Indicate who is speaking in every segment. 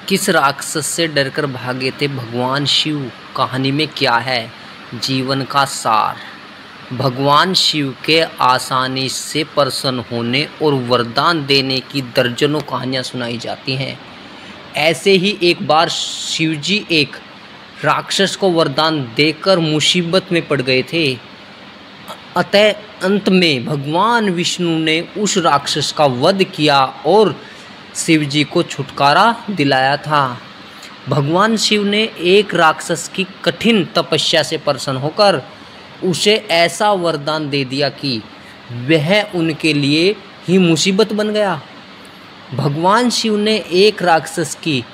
Speaker 1: किस राक्षस से डरकर भागे थे भगवान शिव? कहानी में क्या है जीवन का सार? भगवान शिव के आसानी से प्रसन्न होने और वरदान देने की दर्जनों कहानियाँ सुनाई जाती हैं। ऐसे ही एक बार शिवजी एक राक्षस को वरदान देकर मुसीबत में पड़ गए थे। अतः अंत में भगवान विष्णु ने उस राक्षस का वध किया और शिवजी को छुटकारा दिलाया था। भगवान शिव ने एक राक्षस की कठिन तपस्या से प्रसन्न होकर उसे ऐसा वरदान दे दिया कि वह उनके लिए ही मुसीबत बन गया। भगवान शिव ने एक राक्षस की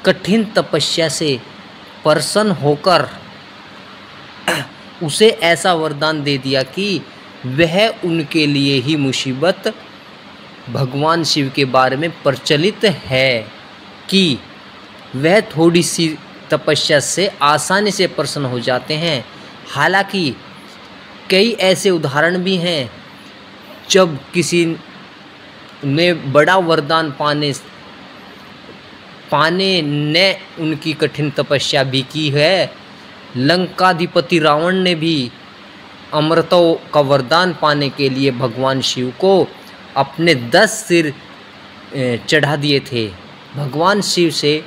Speaker 1: कठिन तपस्या से प्रसन्न होकर उसे ऐसा वरदान दे दिया कि वह उनके लिए ही मुसीबत। भगवान शिव के बारे में प्रचलित है कि वह थोड़ी सी तपस्या से आसानी से प्रसन्न हो जाते हैं। हालांकि कई ऐसे उदाहरण भी हैं जब किसी ने बड़ा वरदान पाने ने उनकी कठिन तपस्या भी की है। लंकाधिपति रावण ने भी अमृतों का वरदान पाने के लिए भगवान शिव को अपने 10 सिर चढ़ा दिए थे। भगवान शिव से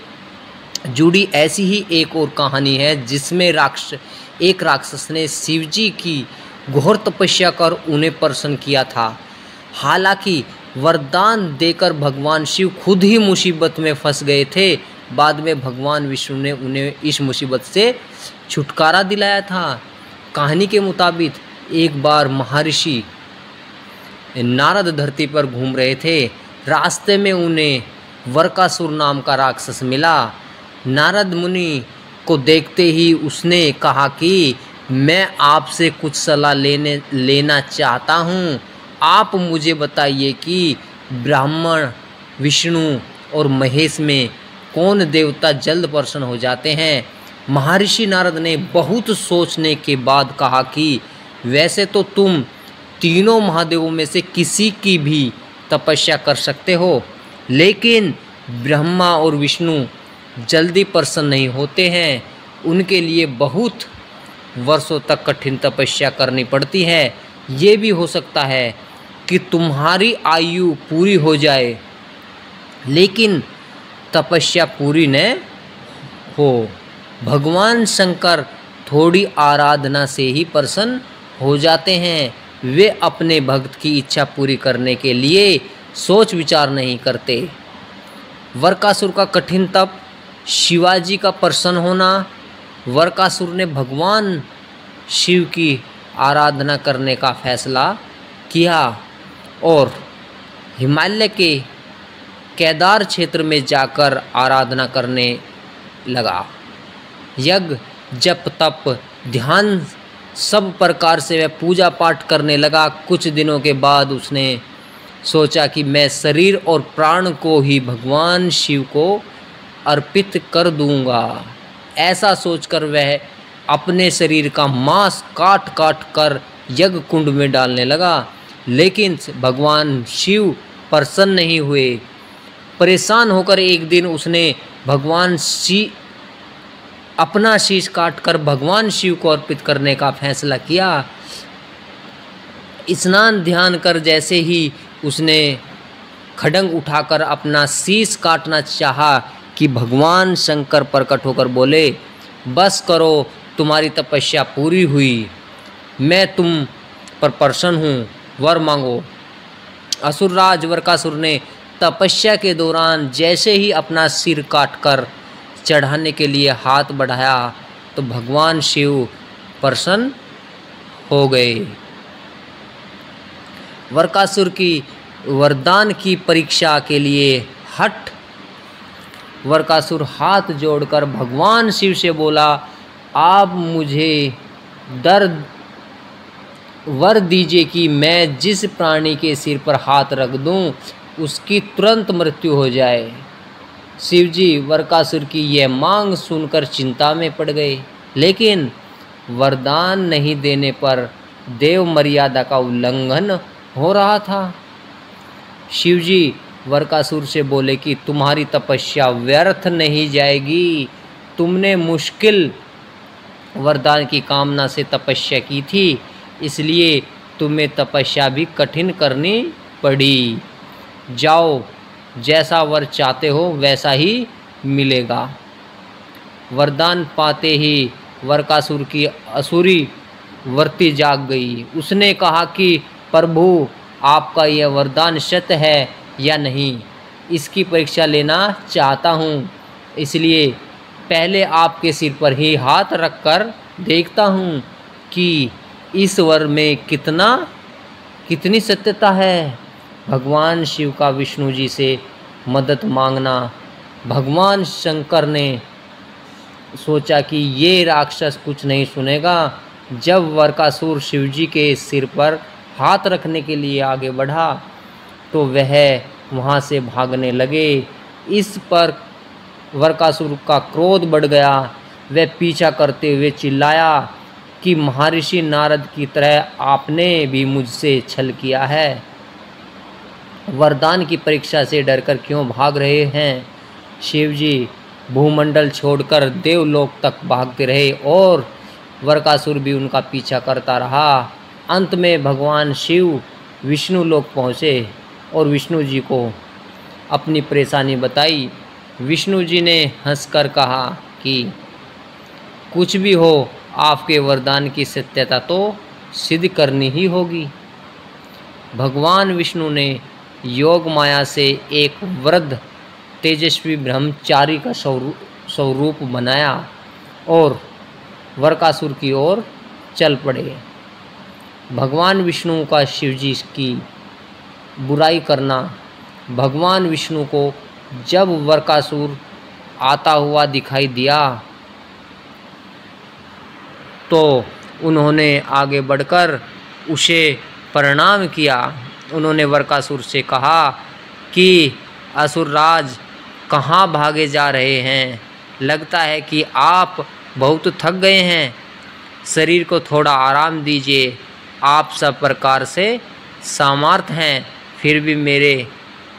Speaker 1: जुड़ी ऐसी ही एक और कहानी है जिसमें एक राक्षस ने शिवजी की घोर तपस्या कर उन्हें प्रसन्न किया था। हालांकि वरदान देकर भगवान शिव खुद ही मुसीबत में फंस गए थे। बाद में भगवान विष्णु ने उन्हें इस मुसीबत से छुटकारा दिलाया था। कहानी के मुताबिक एक बार महर्षि नारद धरती पर घूम रहे थे। रास्ते में उन्हें वरकासुर नाम का राक्षस मिला। नारद मुनि को देखते ही उसने कहा कि मैं आपसे कुछ सलाह लेना चाहता हूँ। आप मुझे बताइए कि ब्राह्मण, विष्णु और महेश में कौन देवता जल्द प्रसन्न हो जाते हैं? महर्षि नारद ने बहुत सोचने के बाद कहा कि वैसे तो तुम तीनों महादेवों में से किसी की भी तपस्या कर सकते हो, लेकिन ब्रह्मा और विष्णु जल्दी प्रसन्न नहीं होते हैं। उनके लिए बहुत वर्षों तक कठिन तपस्या करनी पड़ती है। ये भी हो सकता है कि तुम्हारी आयु पूरी हो जाए लेकिन तपस्या पूरी न हो। भगवान शंकर थोड़ी आराधना से ही प्रसन्न हो जाते हैं। वे अपने भक्त की इच्छा पूरी करने के लिए सोच विचार नहीं करते। वरकासुर का कठिन तप, शिवाजी का प्रसन्न होना। वरकासुर ने भगवान शिव की आराधना करने का फैसला किया और हिमालय के केदार क्षेत्र में जाकर आराधना करने लगा। यज्ञ, जप, तप, ध्यान सब प्रकार से वह पूजा पाठ करने लगा। कुछ दिनों के बाद उसने सोचा कि मैं शरीर और प्राण को ही भगवान शिव को अर्पित कर दूंगा। ऐसा सोचकर वह अपने शरीर का मांस काट काट कर यज्ञ कुंड में डालने लगा, लेकिन भगवान शिव प्रसन्न नहीं हुए। परेशान होकर एक दिन उसने अपना शीश काटकर भगवान शिव को अर्पित करने का फैसला किया। स्नान ध्यान कर जैसे ही उसने खड्ग उठाकर अपना शीश काटना चाहा कि भगवान शंकर प्रकट होकर बोले, बस करो, तुम्हारी तपस्या पूरी हुई, मैं तुम पर प्रसन्न हूँ, वर मांगो। असुरराज वरकासुर ने तपस्या के दौरान जैसे ही अपना सिर काटकर चढ़ाने के लिए हाथ बढ़ाया तो भगवान शिव प्रसन्न हो गए। वरकासुर की वरदान की परीक्षा के लिए वरकासुर हाथ जोड़कर भगवान शिव से बोला, आप मुझे वर दीजिए कि मैं जिस प्राणी के सिर पर हाथ रख दूं उसकी तुरंत मृत्यु हो जाए। शिवजी वरकासुर की यह मांग सुनकर चिंता में पड़ गए, लेकिन वरदान नहीं देने पर देव मर्यादा का उल्लंघन हो रहा था। शिवजी वरकासुर से बोले कि तुम्हारी तपस्या व्यर्थ नहीं जाएगी, तुमने मुश्किल वरदान की कामना से तपस्या की थी, इसलिए तुम्हें तपस्या भी कठिन करनी पड़ी। जाओ, जैसा वर चाहते हो वैसा ही मिलेगा। वरदान पाते ही वरकासुर की असुरी वृत्ति जाग गई। उसने कहा कि प्रभु, आपका यह वरदान सत्य है या नहीं, इसकी परीक्षा लेना चाहता हूँ, इसलिए पहले आपके सिर पर ही हाथ रखकर देखता हूँ कि इस वर में कितनी सत्यता है। भगवान शिव का विष्णु जी से मदद मांगना। भगवान शंकर ने सोचा कि ये राक्षस कुछ नहीं सुनेगा। जब वरकासुर शिवजी के सिर पर हाथ रखने के लिए आगे बढ़ा तो वह वहाँ से भागने लगे। इस पर वरकासुर का क्रोध बढ़ गया। वह पीछा करते हुए चिल्लाया कि महर्षि नारद की तरह आपने भी मुझसे छल किया है। वरदान की परीक्षा से डरकर क्यों भाग रहे हैं? शिवजी भूमंडल छोड़कर देवलोक तक भागते रहे और वरकासुर भी उनका पीछा करता रहा। अंत में भगवान शिव विष्णु लोक पहुँचे और विष्णु जी को अपनी परेशानी बताई। विष्णु जी ने हंसकर कहा कि कुछ भी हो, आपके वरदान की सत्यता तो सिद्ध करनी ही होगी। भगवान विष्णु ने योग माया से एक वृद्ध तेजस्वी ब्रह्मचारी का स्वरूप बनाया और वरकासुर की ओर चल पड़े। भगवान विष्णु का शिवजी की बुराई करना। भगवान विष्णु को जब वरकासुर आता हुआ दिखाई दिया तो उन्होंने आगे बढ़कर उसे प्रणाम किया। उन्होंने वरकासुर से कहा कि असुरराज, कहाँ भागे जा रहे हैं? लगता है कि आप बहुत थक गए हैं, शरीर को थोड़ा आराम दीजिए। आप सब प्रकार से सामर्थ हैं, फिर भी मेरे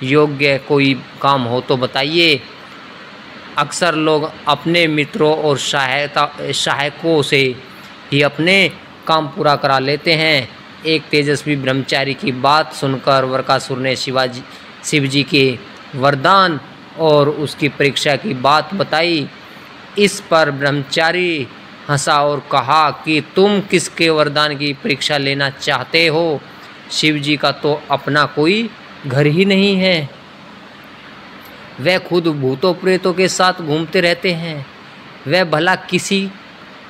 Speaker 1: योग्य कोई काम हो तो बताइए। अक्सर लोग अपने मित्रों और सहायकों से ही अपने काम पूरा करा लेते हैं। एक तेजस्वी ब्रह्मचारी की बात सुनकर वरकासुर ने शिवजी के वरदान और उसकी परीक्षा की बात बताई। इस पर ब्रह्मचारी हंसा और कहा कि तुम किसके वरदान की परीक्षा लेना चाहते हो? शिवजी का तो अपना कोई घर ही नहीं है, वह खुद भूतों प्रेतों के साथ घूमते रहते हैं। वह भला किसी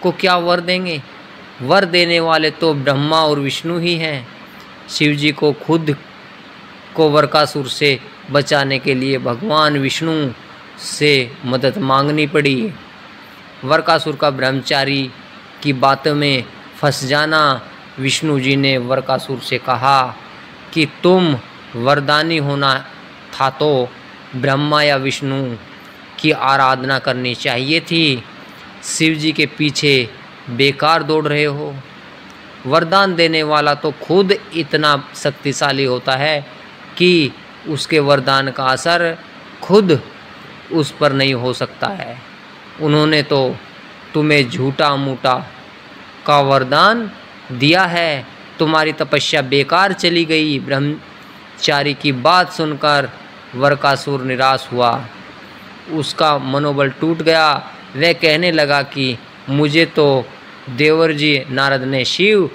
Speaker 1: को क्या वर देंगे? वर देने वाले तो ब्रह्मा और विष्णु ही हैं। शिवजी को खुद को वरकासुर से बचाने के लिए भगवान विष्णु से मदद मांगनी पड़ी। वरकासुर का ब्रह्मचारी की बातों में फंस जाना। विष्णु जी ने वरकासुर से कहा कि तुम वरदानी होना था तो ब्रह्मा या विष्णु की आराधना करनी चाहिए थी। शिव जी के पीछे बेकार दौड़ रहे हो। वरदान देने वाला तो खुद इतना शक्तिशाली होता है कि उसके वरदान का असर खुद उस पर नहीं हो सकता है। उन्होंने तो तुम्हें झूठा मूठा का वरदान दिया है, तुम्हारी तपस्या बेकार चली गई। ब्रह्मचारी की बात सुनकर वरकासुर निराश हुआ, उसका मनोबल टूट गया। वह कहने लगा कि मुझे तो देवर जी नारद ने शिव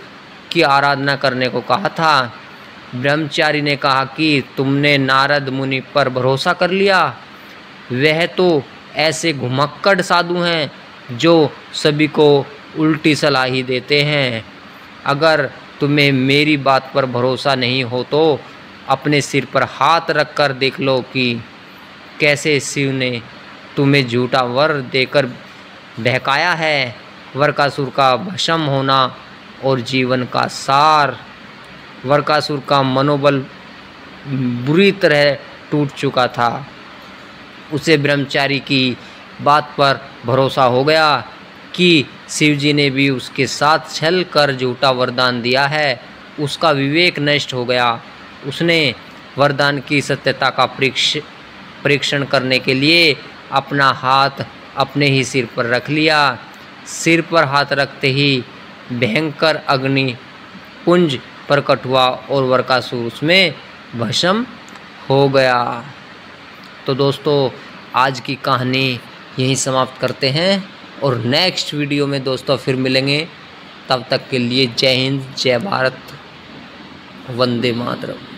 Speaker 1: की आराधना करने को कहा था। ब्रह्मचारी ने कहा कि तुमने नारद मुनि पर भरोसा कर लिया। वह तो ऐसे घुमक्कड़ साधु हैं जो सभी को उल्टी सलाह ही देते हैं। अगर तुम्हें मेरी बात पर भरोसा नहीं हो तो अपने सिर पर हाथ रख कर देख लो कि कैसे शिव ने तुम्हें झूठा वर देकर बहकाया है। वरकासुर का भस्म होना और जीवन का सार। वरकासुर का मनोबल बुरी तरह टूट चुका था। उसे ब्रह्मचारी की बात पर भरोसा हो गया कि शिवजी ने भी उसके साथ छल कर झूठा वरदान दिया है। उसका विवेक नष्ट हो गया। उसने वरदान की सत्यता का परीक्षण करने के लिए अपना हाथ अपने ही सिर पर रख लिया। सिर पर हाथ रखते ही भयंकर अग्नि पुंज प्रकट हुआ और वरकासुर उसमें भस्म हो गया। तो दोस्तों आज की कहानी यहीं समाप्त करते हैं और नेक्स्ट वीडियो में दोस्तों फिर मिलेंगे। तब तक के लिए जय हिंद, जय भारत, वंदे मातरम।